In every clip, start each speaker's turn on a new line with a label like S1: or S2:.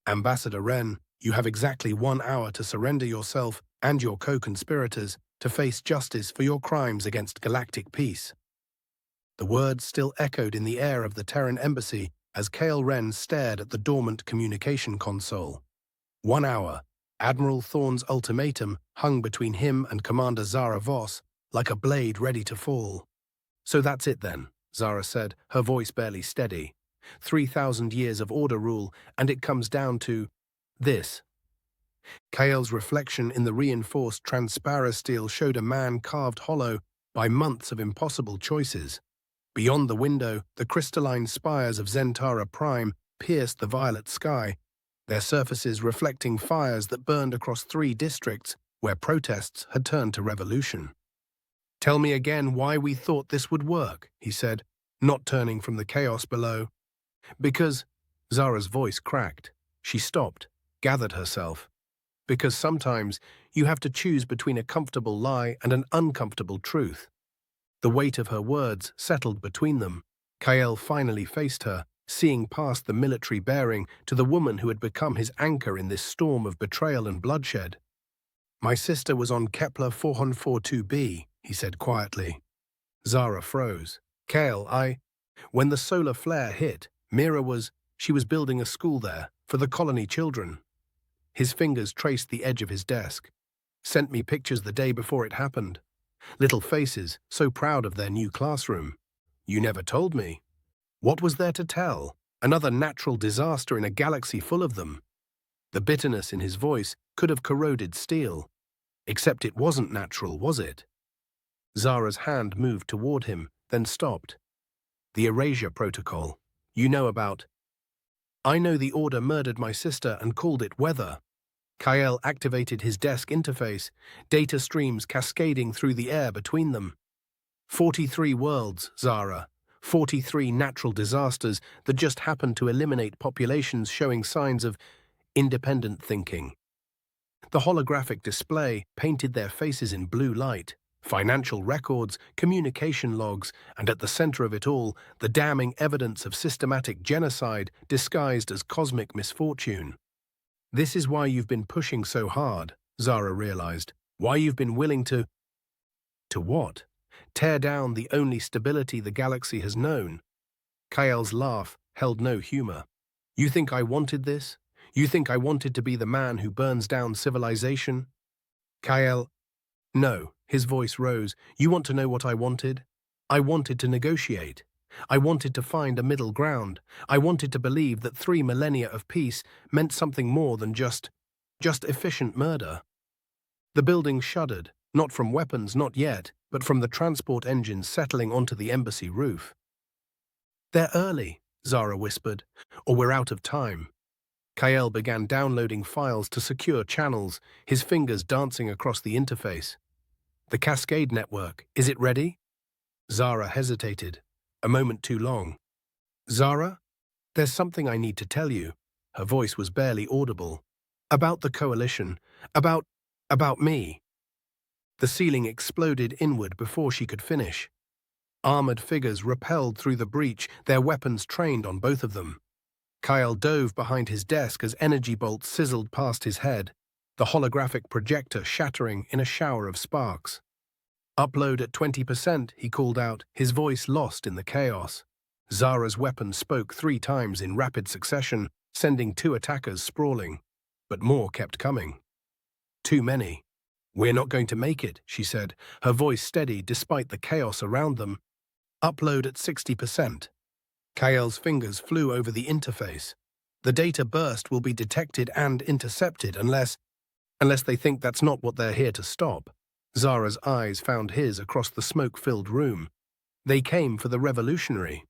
S1: Ambassador Wren, you have exactly 1 hour to surrender yourself and your co-conspirators to face justice for your crimes against galactic peace. The words still echoed in the air of the Terran embassy as Kale Wren stared at the dormant communication console. 1 hour. Admiral Thorne's ultimatum hung between him and Commander Zara Voss like a blade ready to fall. So that's it then, Zara said, her voice barely steady. 3,000 years of order rule, and it comes down to this. Kale's reflection in the reinforced transparasteel showed a man carved hollow by months of impossible choices. Beyond the window, the crystalline spires of Zentara Prime pierced the violet sky, their surfaces reflecting fires that burned across 3 districts where protests had turned to revolution. "Tell me again why we thought this would work," he said, not turning from the chaos below. "Because," Zara's voice cracked. She stopped, gathered herself. "Because sometimes you have to choose between a comfortable lie and an uncomfortable truth." The weight of her words settled between them. Kael finally faced her, seeing past the military bearing to the woman who had become his anchor in this storm of betrayal and bloodshed. "My sister was on Kepler 442b, he said quietly. Zara froze. "Kael, When the solar flare hit, she was building a school there, for the colony children." His fingers traced the edge of his desk. "Sent me pictures the day before it happened. Little faces, so proud of their new classroom. You never told me." What was there to tell? Another natural disaster in a galaxy full of them. The bitterness in his voice could have corroded steel. Except it wasn't natural, was it? Zara's hand moved toward him, then stopped. "The erasure protocol. You know about." "I know the Order murdered my sister and called it weather." Kael activated his desk interface, data streams cascading through the air between them. 43 worlds, Zara. 43 natural disasters that just happened to eliminate populations showing signs of independent thinking. The holographic display painted their faces in blue light, financial records, communication logs, and at the center of it all, the damning evidence of systematic genocide disguised as cosmic misfortune. "This is why you've been pushing so hard," Zara realized. "Why you've been willing to..." To what? Tear down the only stability the galaxy has known. Kael's laugh held no humor. "You think I wanted this? You think I wanted to be the man who burns down civilization?" Kael, "No," his voice rose. "You want to know what I wanted? I wanted to negotiate. I wanted to find a middle ground. I wanted to believe that 3 millennia of peace meant something more than just efficient murder." The building shuddered, not from weapons, not yet, but from the transport engines settling onto the embassy roof. "They're early," Zara whispered, "or we're out of time." Kael began downloading files to secure channels, his fingers dancing across the interface. "The Cascade network, is it ready?" Zara hesitated, a moment too long. "Zara, there's something I need to tell you." Her voice was barely audible. "About the Coalition, about me." The ceiling exploded inward before she could finish. Armored figures rappelled through the breach, their weapons trained on both of them. Kyle dove behind his desk as energy bolts sizzled past his head, the holographic projector shattering in a shower of sparks. "Upload at 20%, he called out, his voice lost in the chaos. Zara's weapon spoke 3 times in rapid succession, sending 2 attackers sprawling. But more kept coming. Too many. "We're not going to make it," she said, her voice steady despite the chaos around them. "Upload at 60%. Kael's fingers flew over the interface. "The data burst will be detected and intercepted unless they think that's not what they're here to stop." Zara's eyes found his across the smoke-filled room. "They came for the revolutionary."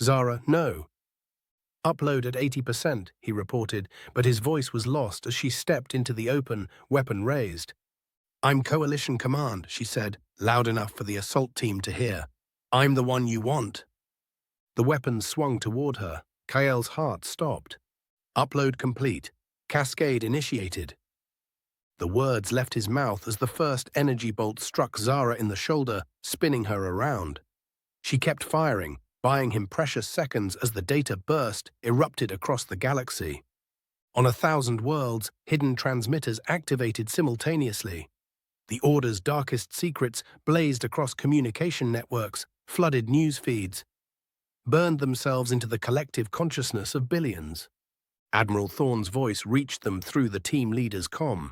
S1: "Zara, no." "Upload at 80%, he reported, but his voice was lost as she stepped into the open, weapon raised. "I'm Coalition Command," she said, loud enough for the assault team to hear. "I'm the one you want." The weapon swung toward her. Kael's heart stopped. "Upload complete. Cascade initiated." The words left his mouth as the first energy bolt struck Zara in the shoulder, spinning her around. She kept firing, buying him precious seconds as the data burst, erupted across the galaxy. On 1,000 worlds, hidden transmitters activated simultaneously. The Order's darkest secrets blazed across communication networks, flooded news feeds, burned themselves into the collective consciousness of billions. Admiral Thorne's voice reached them through the team leader's comm.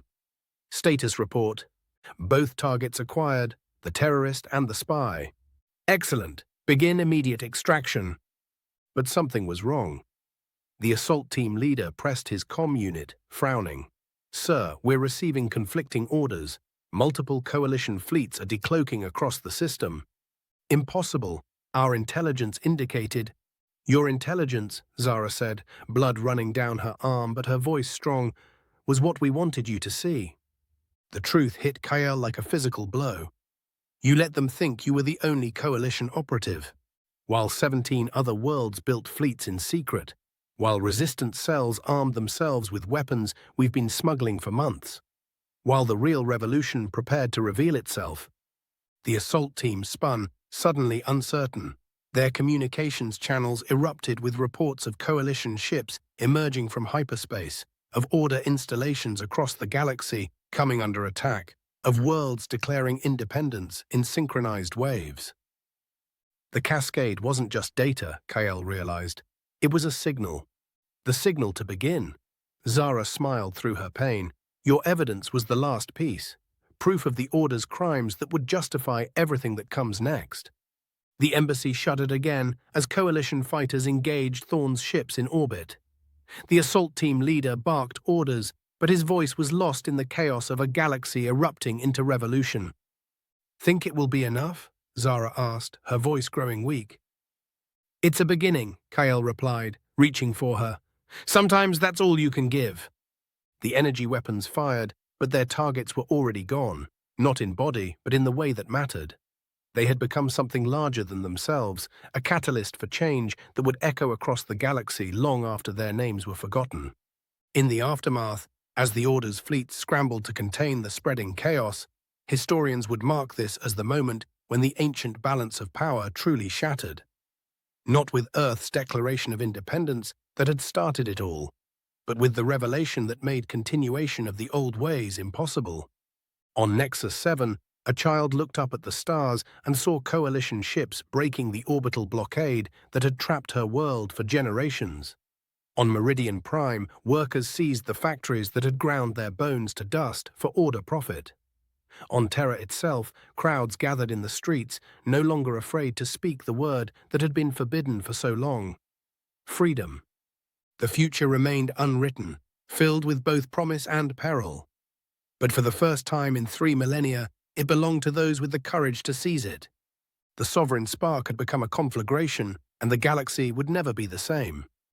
S1: Status report. Both targets acquired, the terrorist and the spy. Excellent. Begin immediate extraction. But something was wrong. The assault team leader pressed his comm unit, frowning. Sir, we're receiving conflicting orders. Multiple coalition fleets are decloaking across the system. Impossible. Our intelligence indicated. Your intelligence, Zara said, blood running down her arm but her voice strong, was what we wanted you to see. The truth hit Kael like a physical blow. You let them think you were the only coalition operative. While 17 other worlds built fleets in secret, while resistance cells armed themselves with weapons we've been smuggling for months, while the real revolution prepared to reveal itself, the assault team spun, suddenly uncertain. Their communications channels erupted with reports of coalition ships emerging from hyperspace, of Order installations across the galaxy coming under attack, of worlds declaring independence in synchronized waves. The cascade wasn't just data, Kael realized. It was a signal. The signal to begin. Zara smiled through her pain. Your evidence was the last piece. Proof of the Order's crimes that would justify everything that comes next. The embassy shuddered again as coalition fighters engaged Thorne's ships in orbit. The assault team leader barked orders, but his voice was lost in the chaos of a galaxy erupting into revolution. Think it will be enough? Zara asked, her voice growing weak. It's a beginning, Kael replied, reaching for her. Sometimes that's all you can give. The energy weapons fired, but their targets were already gone, not in body, but in the way that mattered. They had become something larger than themselves, a catalyst for change that would echo across the galaxy long after their names were forgotten. In the aftermath, as the Order's fleets scrambled to contain the spreading chaos, historians would mark this as the moment when the ancient balance of power truly shattered. Not with Earth's declaration of independence that had started it all, but with the revelation that made continuation of the old ways impossible. On Nexus 7, a child looked up at the stars and saw coalition ships breaking the orbital blockade that had trapped her world for generations. On Meridian Prime, workers seized the factories that had ground their bones to dust for Order profit. On Terra itself, crowds gathered in the streets, no longer afraid to speak the word that had been forbidden for so long. Freedom. The future remained unwritten, filled with both promise and peril. But for the first time in 3 millennia, it belonged to those with the courage to seize it. The sovereign spark had become a conflagration, and the galaxy would never be the same.